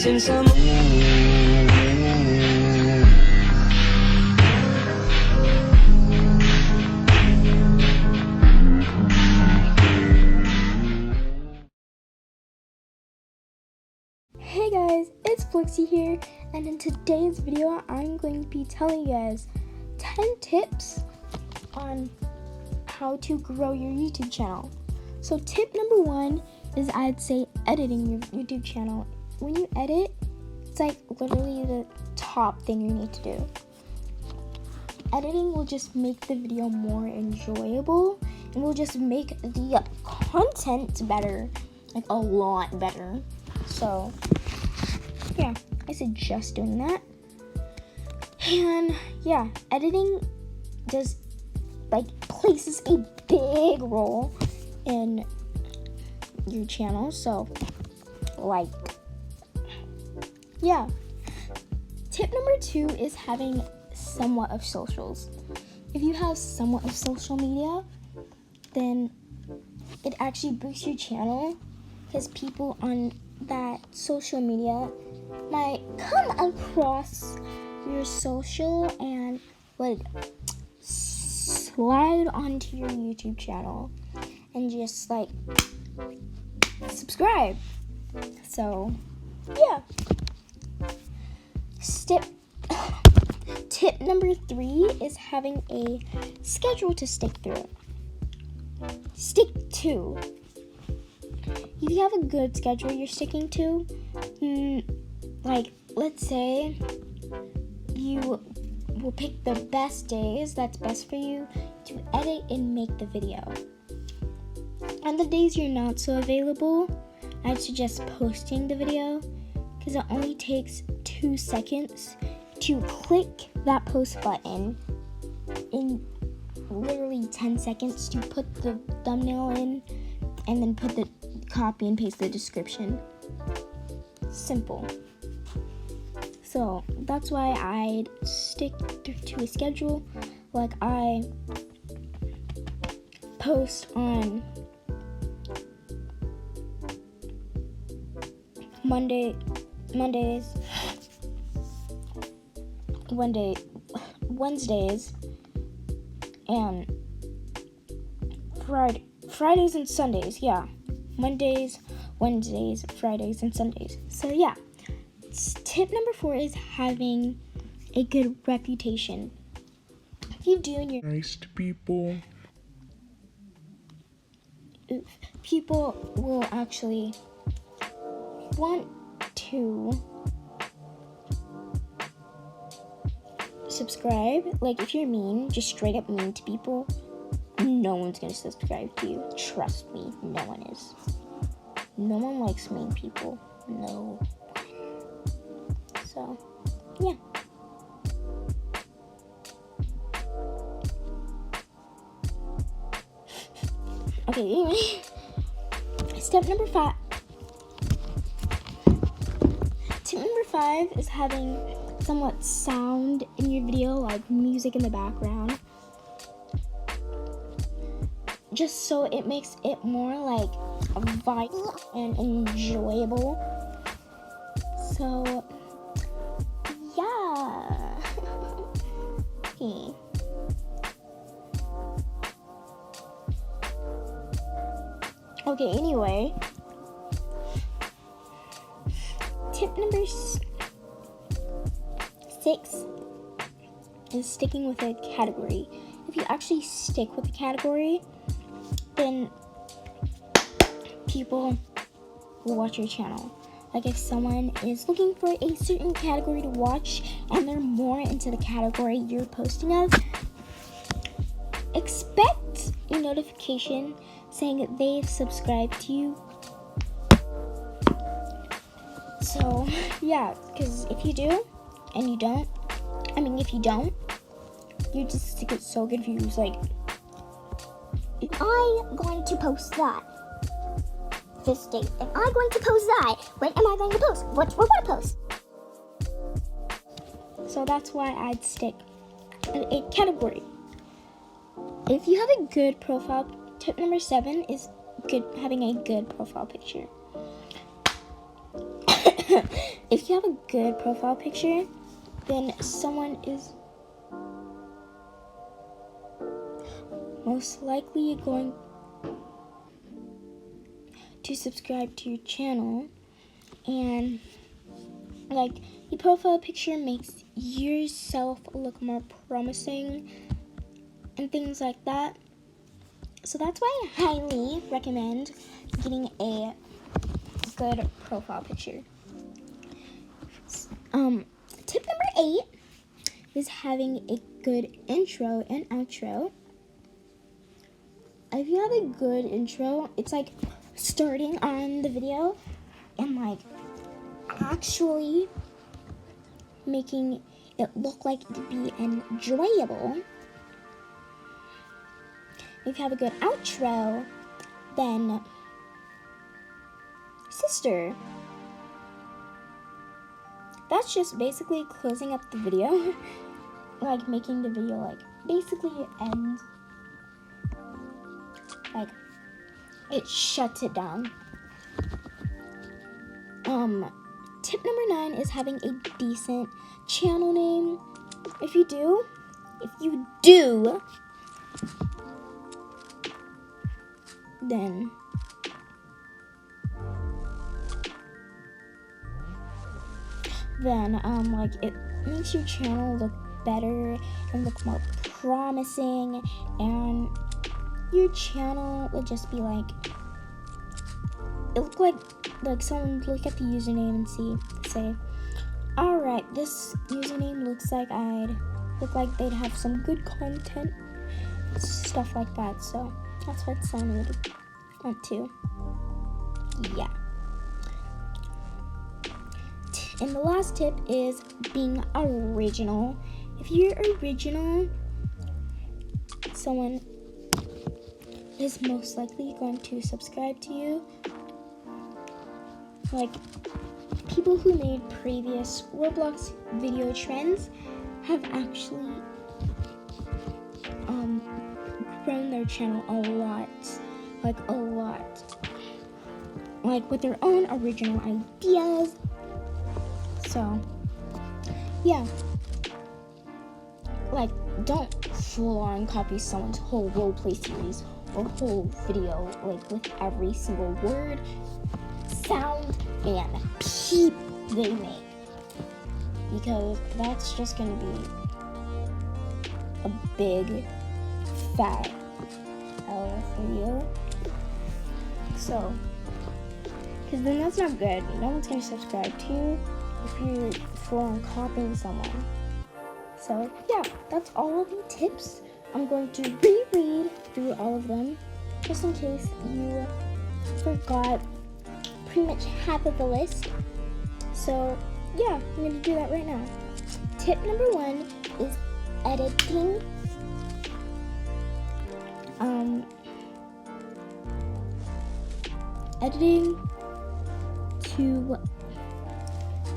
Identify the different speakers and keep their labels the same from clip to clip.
Speaker 1: missing some.
Speaker 2: Hey guys, it's Flixsiy here, and in today's video I'm going to be telling you guys 10 tips on how to grow your YouTube channel. So tip number 1 is, I'd say, editing your YouTube channel. When you edit, it's like literally the top thing you need to do. Editing will just make the video more enjoyable and will just make the content better, like a lot better. So yeah, I suggest doing that. And yeah, editing plays a big role in your channel. So yeah. Tip number 2 is having somewhat of socials. If you have somewhat of social media, then it actually boosts your channel, because people on that social media might come across your social and would slide onto your YouTube channel and just subscribe. So yeah. Tip number 3 is having a schedule to stick to. If you have a good schedule you're sticking to, let's say you will pick the best days that's best for you to edit and make the video. On the days you're not so available, I'd suggest posting the video, because it only takes 2 seconds to click that post button, in literally 10 seconds to put the thumbnail in, and then put the copy and paste the description. Simple. So that's why I'd stick to a schedule. Like, I post on Wednesdays, and Fridays and Sundays. Yeah, Mondays, Wednesdays, Fridays, and Sundays. So yeah. Tip number 4 is having a good reputation. If you do and you're
Speaker 3: nice to people,
Speaker 2: people will actually want to subscribe. Like, if you're mean, just straight up mean to people, no one's gonna subscribe to you. Trust me, no one is. No one likes mean people. No. So, yeah. Okay, anyway. Tip number 5 is having somewhat sound in your video, like music in the background. Just so it makes it more like a vibe and enjoyable. So yeah. Okay, anyway. Tip number 6 is sticking with a category. If you actually stick with the category, then people will watch your channel. Like, if someone is looking for a certain category to watch and they're more into the category you're posting of, expect a notification saying that they've subscribed to you. So yeah, because if you do and you don't, you just get so confused. Like,
Speaker 4: I'm going to post that this date. Am I going to post that? When am I going to post? What will I post?
Speaker 2: So that's why I'd stick a category. If you have a good profile, tip number 7 is having a good profile picture. if you have a good profile picture, then someone is most likely going to subscribe to your channel. And like, the profile picture makes yourself look more promising and things like that. So that's why I highly recommend getting a good profile picture. Tip number 8 is having a good intro and outro. If you have a good intro, it's like starting on the video and like actually making it look like it'd be enjoyable. If you have a good outro, then sister, that's just basically closing up the video. Like making the video like basically end. Like it shuts it down. Tip number 9 is having a decent channel name. If you do, then like it makes your channel look better and look more promising, and your channel would just be like, it look like someone would look at the username and say, alright, this username looks like they'd have some good content, stuff like that. So that's what someone would want to. Yeah. And the last tip is being original. If you're original, someone is most likely going to subscribe to you. Like, people who made previous Roblox video trends have actually grown their channel a lot, like with their own original ideas. So yeah, like, don't full on copy someone's whole roleplay series or whole video, like with every single word, sound, and peep they make, because that's just gonna be a big fat L for you. So, because then that's not good. No one's gonna subscribe to you if you're full on copying someone. So yeah, that's all of the tips. I'm going to reread through all of them just in case you forgot pretty much half of the list. So yeah, I'm going to do that right now. Tip number 1 is editing. Editing to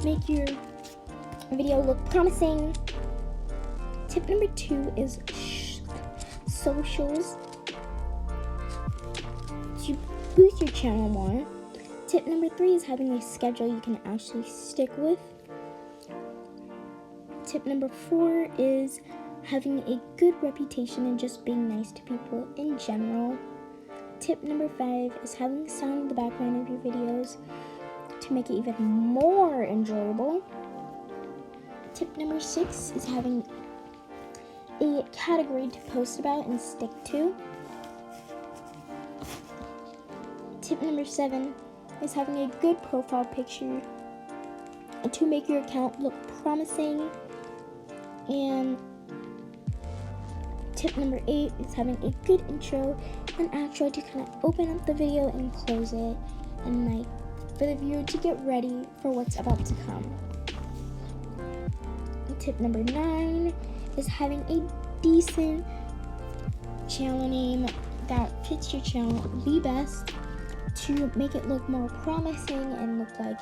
Speaker 2: make your video look promising. Tip number 2 is socials to boost your channel more. Tip number 3 is having a schedule you can actually stick with. Tip number 4 is having a good reputation and just being nice to people in general. Tip number 5 is having sound in the background of your videos to make it even more enjoyable. Tip number 6 is having a category to post about and stick to. Tip number 7 is having a good profile picture to make your account look promising. And tip number 8 is having a good intro and outro to kind of open up the video and close it, and like for the viewer to get ready for what's about to come. And tip number 9 is having a decent channel name that fits your channel the best to make it look more promising and look like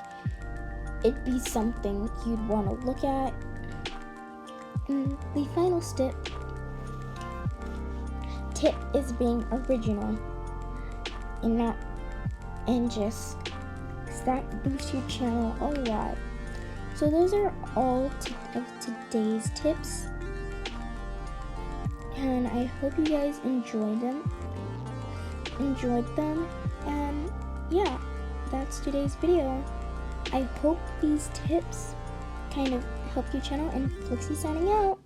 Speaker 2: it'd be something you'd want to look at. And the final tip is being original and just that boosts your channel a lot. So those are all of today's tips, and I hope you guys enjoyed them. And yeah, that's today's video. I hope these tips kind of help your channel, and Flixsiy signing out.